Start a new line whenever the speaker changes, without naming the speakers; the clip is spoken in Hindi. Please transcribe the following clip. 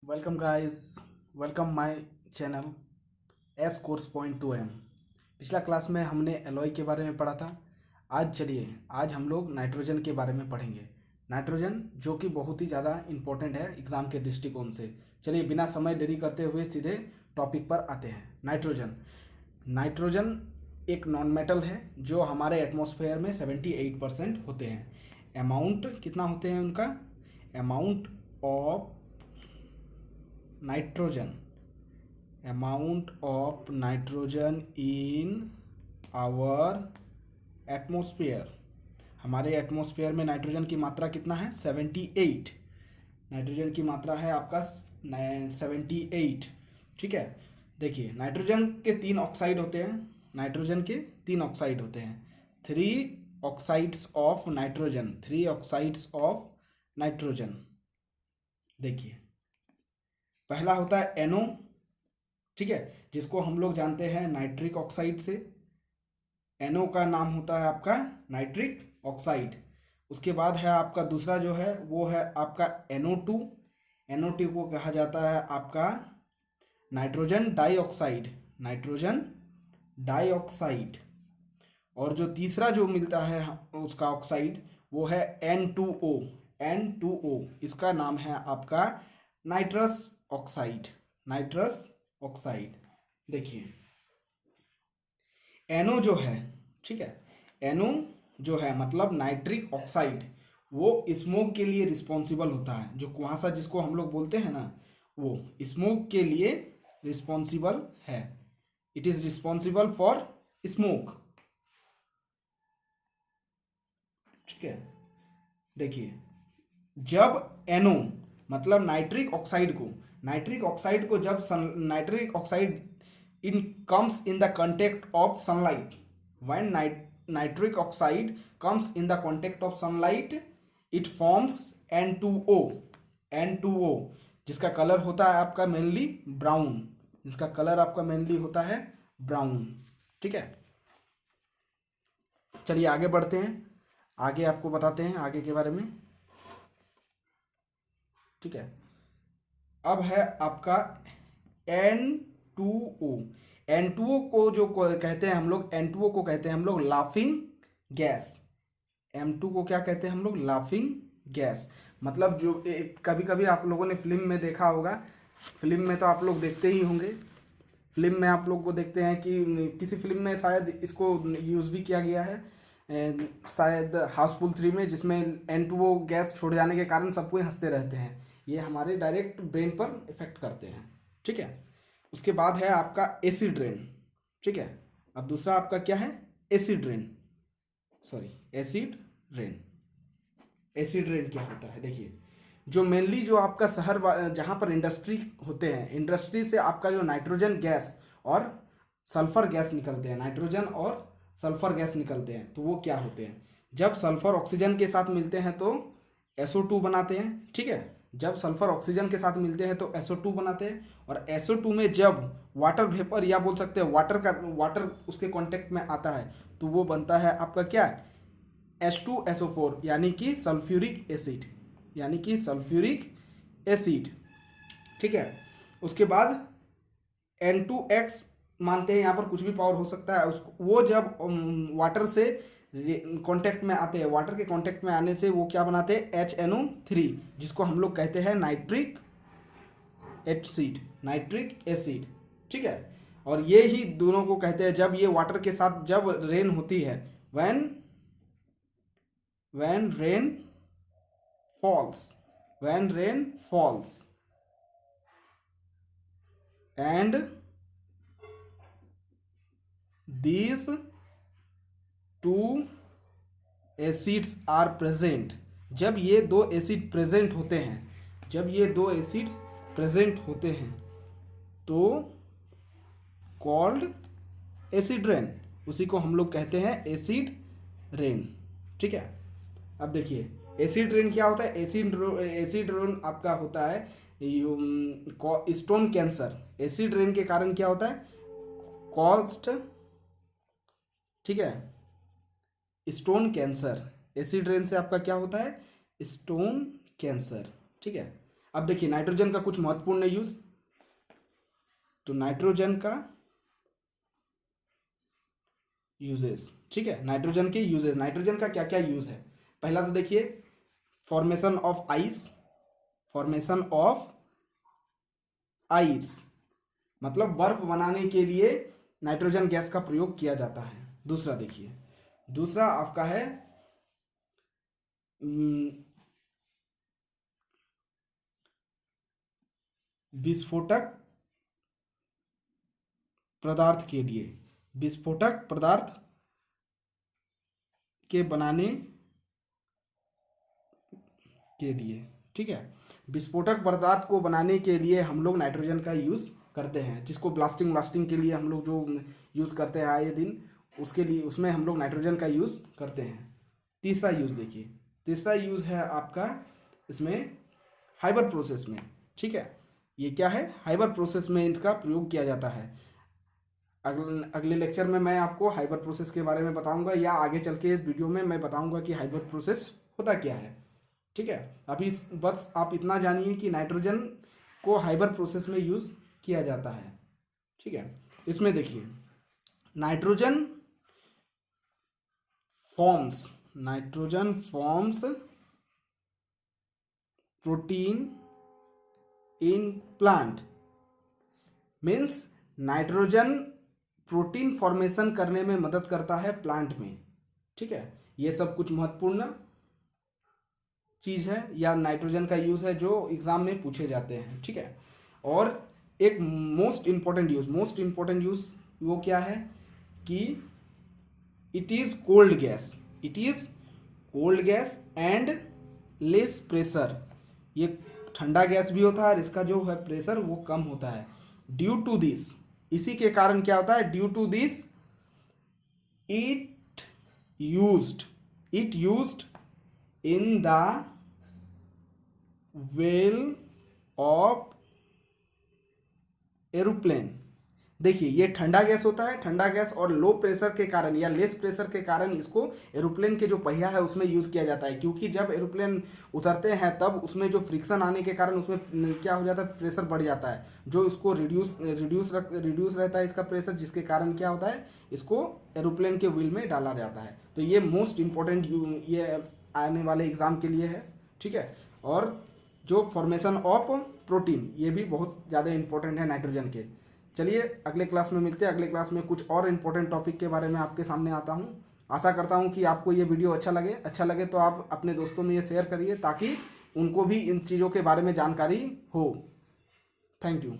Welcome guys, welcome my channel S course point 2M। पिछला क्लास में हमने एलॉय के बारे में पढ़ा था। आज हम लोग नाइट्रोजन के बारे में पढ़ेंगे। नाइट्रोजन जो कि बहुत ही ज़्यादा इम्पोर्टेंट है एग्ज़ाम के दृष्टिकोण से। चलिए बिना समय देरी करते हुए सीधे टॉपिक पर आते हैं। नाइट्रोजन एक नॉन मेटल है जो हमारे एटमॉस्फेयर में 78% होते हैं। अमाउंट कितना होते हैं उनका? Amount of nitrogen in our atmosphere. हमारे एटमॉस्फेयर में नाइट्रोजन की मात्रा कितना है? 78। नाइट्रोजन की मात्रा है आपका 78। ठीक है, देखिए नाइट्रोजन के तीन ऑक्साइड होते हैं। Three oxides of nitrogen. देखिए पहला होता है एनो, ठीक है, जिसको हम लोग जानते हैं नाइट्रिक ऑक्साइड से। एनो का नाम होता है आपका नाइट्रिक ऑक्साइड। उसके बाद है आपका दूसरा जो है वो है आपका NO2। NO2 को कहा जाता है आपका नाइट्रोजन डाइऑक्साइड। और जो तीसरा जो मिलता है उसका ऑक्साइड वो है N2O। इसका नाम है आपका नाइट्रस ऑक्साइड। देखिए एनो जो है, ठीक है, एनो जो है मतलब नाइट्रिक ऑक्साइड, वो स्मोक के लिए रिस्पॉन्सिबल होता है। जो कुहासा जिसको हम लोग बोलते हैं ना, वो स्मोक के लिए रिस्पॉन्सिबल है। It is responsible for smoke. ठीक है, देखिए जब एनो मतलब नाइट्रिक ऑक्साइड को जब nitric oxide in comes in the contact of sunlight, when nitric oxide comes in the contact of sunlight, it forms N2O, जिसका कलर होता है आपका मेनली ब्राउन। ठीक है, चलिए आगे बढ़ते हैं, आगे आपको बताते हैं आगे के बारे में। ठीक है, अब है आपका N2O। N2O को जो कहते हैं हम लोग, N2O को कहते हैं हम लोग लाफिंग गैस। M2 को क्या कहते हैं हम लोग? Laughing gas. मतलब जो कभी कभी आप लोगों ने फिल्म में देखा होगा, फिल्म में तो आप लोग देखते ही होंगे, फिल्म में आप लोग को देखते हैं कि किसी फिल्म में शायद इसको यूज़ भी किया गया है, शायद हाउसफुल 3 में, जिसमें N2O गैस छोड़ जाने के कारण सबको ही हंसते रहते हैं। ये हमारे डायरेक्ट ब्रेन पर इफेक्ट करते हैं। ठीक है, उसके बाद है आपका एसिड रेन। ठीक है, अब दूसरा आपका क्या है? एसिड रेन क्या होता है? देखिए जो मेनली जो आपका शहर जहाँ पर इंडस्ट्री होते हैं, इंडस्ट्री से आपका जो नाइट्रोजन गैस और सल्फर गैस निकलते हैं, तो वो क्या होते हैं? जब सल्फर ऑक्सीजन के साथ मिलते हैं तो SO2 बनाते हैं। ठीक है, जब सल्फर ऑक्सीजन के साथ मिलते हैं तो SO2 बनाते हैं, और SO2 में जब वाटर वेपर या बोल सकते हैं वाटर उसके कांटेक्ट में आता है तो वो बनता है आपका क्या? H2SO4, यानी कि सल्फ्यूरिक एसिड। ठीक है, उसके बाद N2X मानते हैं, यहाँ पर कुछ भी पावर हो सकता है उसको। वो जब वाटर से कांटेक्ट में आते हैं, वाटर के कांटेक्ट में आने से वो क्या बनाते हैं? HNO3, जिसको हम लोग कहते हैं नाइट्रिक एसिड। ठीक है, और ये ही दोनों को कहते हैं, जब ये वाटर के साथ जब रेन होती है, when rain falls and these two acids are present, जब ये दो एसिड प्रेजेंट होते हैं तो कॉल्ड एसिड रेन, उसी को हम लोग कहते हैं एसिड रेन। ठीक है, अब देखिए एसिड रेन क्या होता है? एसिड रेन आपका होता है स्टोन कैंसर। एसिड रेन के कारण क्या होता है? कॉस्ट, ठीक है, स्टोन कैंसर। एसिड रेन से आपका क्या होता है? Stone cancer. ठीक है, अब देखिए नाइट्रोजन का कुछ महत्वपूर्ण यूज। तो नाइट्रोजन का यूजेस, ठीक है, नाइट्रोजन के यूजेस, नाइट्रोजन का क्या क्या यूज है। पहला तो देखिए formation of ice, formation of ice मतलब बर्फ बनाने के लिए नाइट्रोजन गैस का प्रयोग किया जाता है। दूसरा देखिए, दूसरा आपका है विस्फोटक पदार्थ के लिए, विस्फोटक पदार्थ के बनाने के लिए, ठीक है, विस्फोटक पदार्थ को बनाने के लिए हम लोग नाइट्रोजन का यूज़ करते हैं, जिसको ब्लास्टिंग के लिए हम लोग जो यूज़ करते हैं आए दिन, उसके लिए उसमें हम लोग नाइट्रोजन का यूज़ करते हैं। तीसरा यूज़ देखिए, तीसरा यूज़ है आपका इसमें हाइबर प्रोसेस में, ठीक है, ये क्या है, हाइबर प्रोसेस में इनका प्रयोग किया जाता है। अगले लेक्चर में मैं आपको हाइबर प्रोसेस के बारे में बताऊंगा, या आगे चल के इस वीडियो में मैं बताऊंगा कि हाइबर प्रोसेस होता क्या है, ठीक है। अभी बस आप इतना जानिए कि नाइट्रोजन को हाइबर प्रोसेस में यूज़ किया जाता है, ठीक है। इसमें देखिए nitrogen forms protein in plant, means nitrogen protein formation करने में मदद करता है प्लांट में, ठीक है। ये सब कुछ महत्वपूर्ण चीज है या नाइट्रोजन का यूज है जो एग्जाम में पूछे जाते हैं, ठीक है। और एक मोस्ट इंपॉर्टेंट यूज वो क्या है कि it is cold gas and less pressure, ये ठंडा गैस भी होता है और इसका जो है प्रेशर वो कम होता है। ड्यू टू दिस, इसी के कारण क्या होता है, due to this it used in the well of aeroplane. देखिए ये ठंडा गैस होता है, ठंडा गैस और लो प्रेशर के कारण या लेस प्रेशर के कारण इसको एरोप्लेन के जो पहिया है उसमें यूज़ किया जाता है, क्योंकि जब एरोप्लेन उतरते हैं तब उसमें जो फ्रिक्शन आने के कारण उसमें क्या हो जाता है, प्रेशर बढ़ जाता है, जो इसको रिड्यूस रहता है इसका प्रेशर, जिसके कारण क्या होता है, इसको एरोप्लेन के व्हील में डाला जाता है। तो ये मोस्ट इंपॉर्टेंट ये आने वाले एग्जाम के लिए है, ठीक है। और जो फॉर्मेशन ऑफ प्रोटीन ये भी बहुत ज़्यादा इंपॉर्टेंट है नाइट्रोजन के। चलिए अगले क्लास में मिलते हैं, अगले क्लास में कुछ और इम्पोर्टेंट टॉपिक के बारे में आपके सामने आता हूँ। आशा करता हूँ कि आपको ये वीडियो अच्छा लगे तो आप अपने दोस्तों में ये शेयर करिए ताकि उनको भी इन चीज़ों के बारे में जानकारी हो। Thank you.